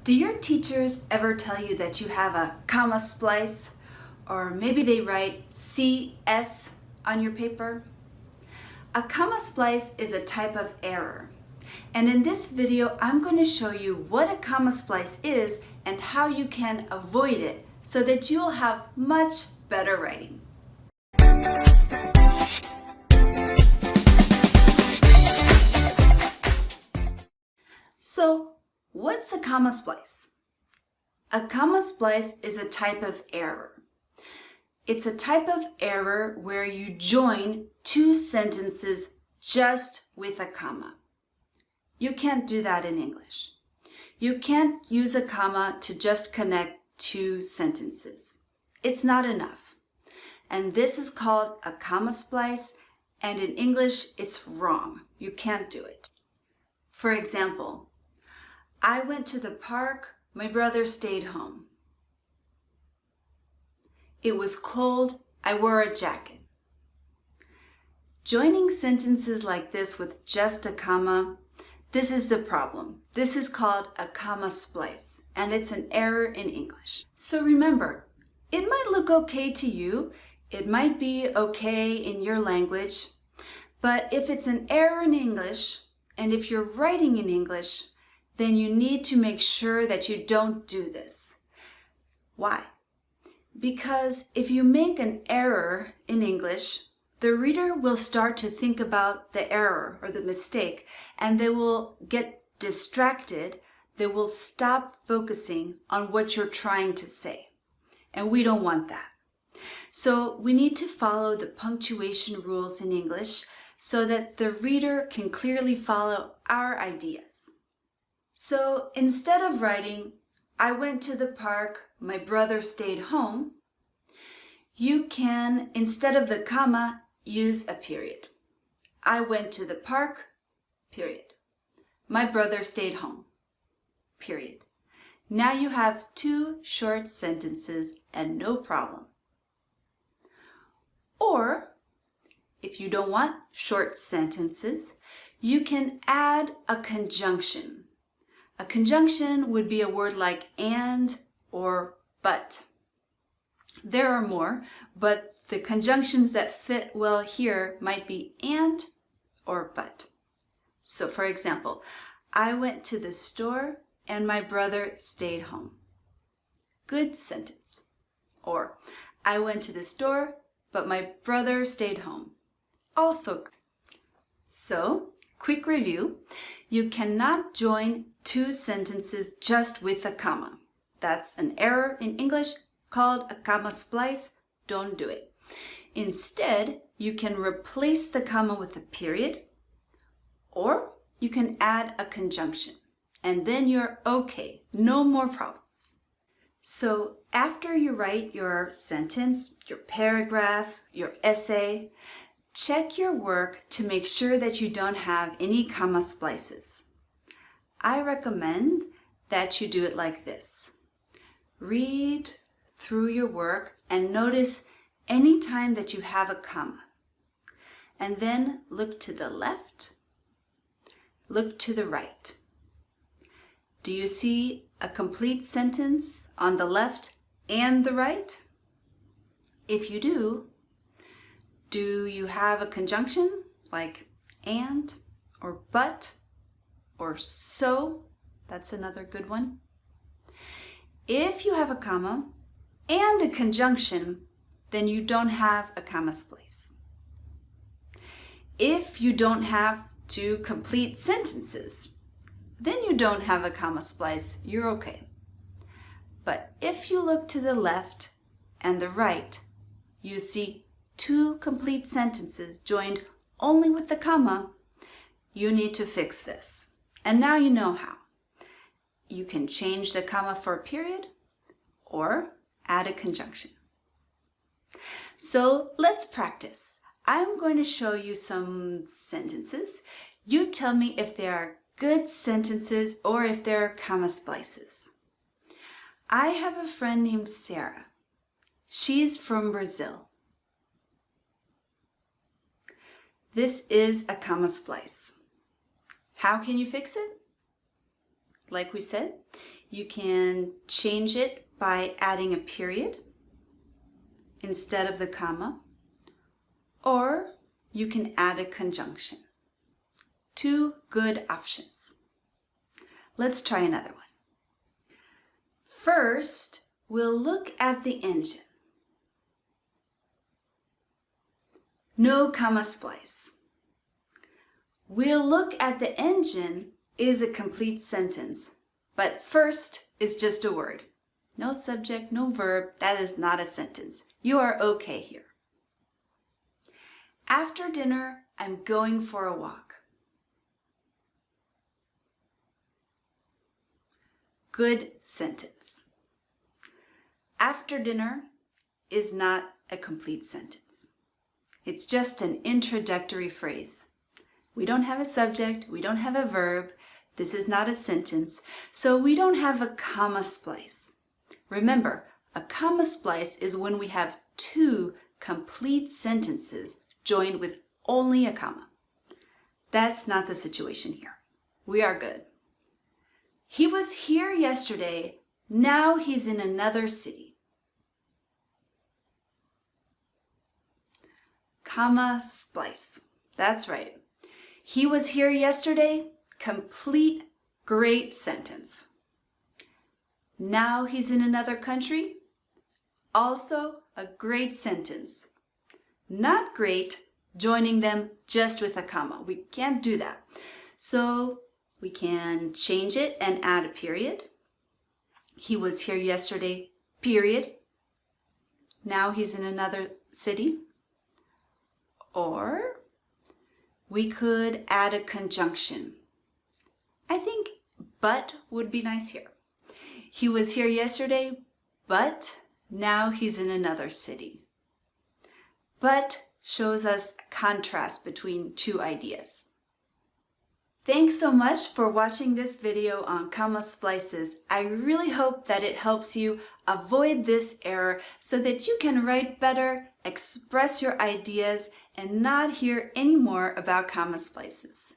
Do your teachers ever tell you that you have a comma splice? Or maybe they write CS on your paper? A comma splice is a type of error. And in this video, I'm going to show you what a comma splice is and how you can avoid it so that you'll have much better writing. So, what's a comma splice? A comma splice is a type of error. It's a type of error where you join two sentences just with a comma. You can't do that in English. You can't use a comma to just connect two sentences. It's not enough. And this is called a comma splice, and in English, it's wrong. You can't do it. For example, I went to the park, my brother stayed home. It was cold, I wore a jacket. Joining sentences like this with just a comma, this is the problem. This is called a comma splice, and it's an error in English. So remember, it might look okay to you, it might be okay in your language, but if it's an error in English, and if you're writing in English, then you need to make sure that you don't do this. Why? Because if you make an error in English, the reader will start to think about the error or the mistake, and they will get distracted. They will stop focusing on what you're trying to say. And we don't want that. So we need to follow the punctuation rules in English so that the reader can clearly follow our ideas. So instead of writing, I went to the park, my brother stayed home, you can, instead of the comma, use a period. I went to the park, period. My brother stayed home, period. Now you have two short sentences and no problem. Or, if you don't want short sentences, you can add a conjunction. A conjunction would be a word like and or but. There are more, but the conjunctions that fit well here might be and or but. So for example, I went to the store and my brother stayed home. Good sentence. Or, I went to the store, but my brother stayed home. Also good. So, quick review. You cannot join two sentences just with a comma. That's an error in English called a comma splice. Don't do it. Instead, you can replace the comma with a period, or you can add a conjunction, and then you're okay. No more problems. So after you write your sentence, your paragraph, your essay, check your work to make sure that you don't have any comma splices. I recommend that you do it like this. Read through your work and notice any time that you have a comma. And then look to the left, look to the right. Do you see a complete sentence on the left and the right? If you do you have a conjunction like and or but or so? That's another good one. If you have a comma and a conjunction, then you don't have a comma splice. If you don't have two complete sentences, then you don't have a comma splice. You're okay. But if you look to the left and the right, you see two complete sentences joined only with the comma, you need to fix this. And now you know how. You can change the comma for a period or add a conjunction. So let's practice. I'm going to show you some sentences. You tell me if they are good sentences or if they're comma splices. I have a friend named Sarah. She's from Brazil. This is a comma splice. How can you fix it? like we said. You can change it by adding a period instead of the comma, or you can add a conjunction. Two good options. Let's try another one. First, we'll look at the engine. No comma splice. We'll look at the engine is a complete sentence, but first is just a word. No subject, no verb, that is not a sentence. You are okay here. After dinner, I'm going for a walk. Good sentence. After dinner is not a complete sentence. It's just an introductory phrase. We don't have a subject, we don't have a verb, this is not a sentence, so we don't have a comma splice. Remember, a comma splice is when we have two complete sentences joined with only a comma. That's not the situation here. We are good. He was here yesterday, now he's in another city. Comma splice. That's right. He was here yesterday, complete, great sentence. Now he's in another country, also a great sentence. Not great, joining them just with a comma. We can't do that. So we can change it and add a period. He was here yesterday, period. Now he's in another city. Or we could add a conjunction. I think but would be nice here. He was here yesterday, but now he's in another city. But shows us a contrast between two ideas. Thanks so much for watching this video on comma splices. I really hope that it helps you avoid this error so that you can write better, express your ideas, and not hear any more about comma splices.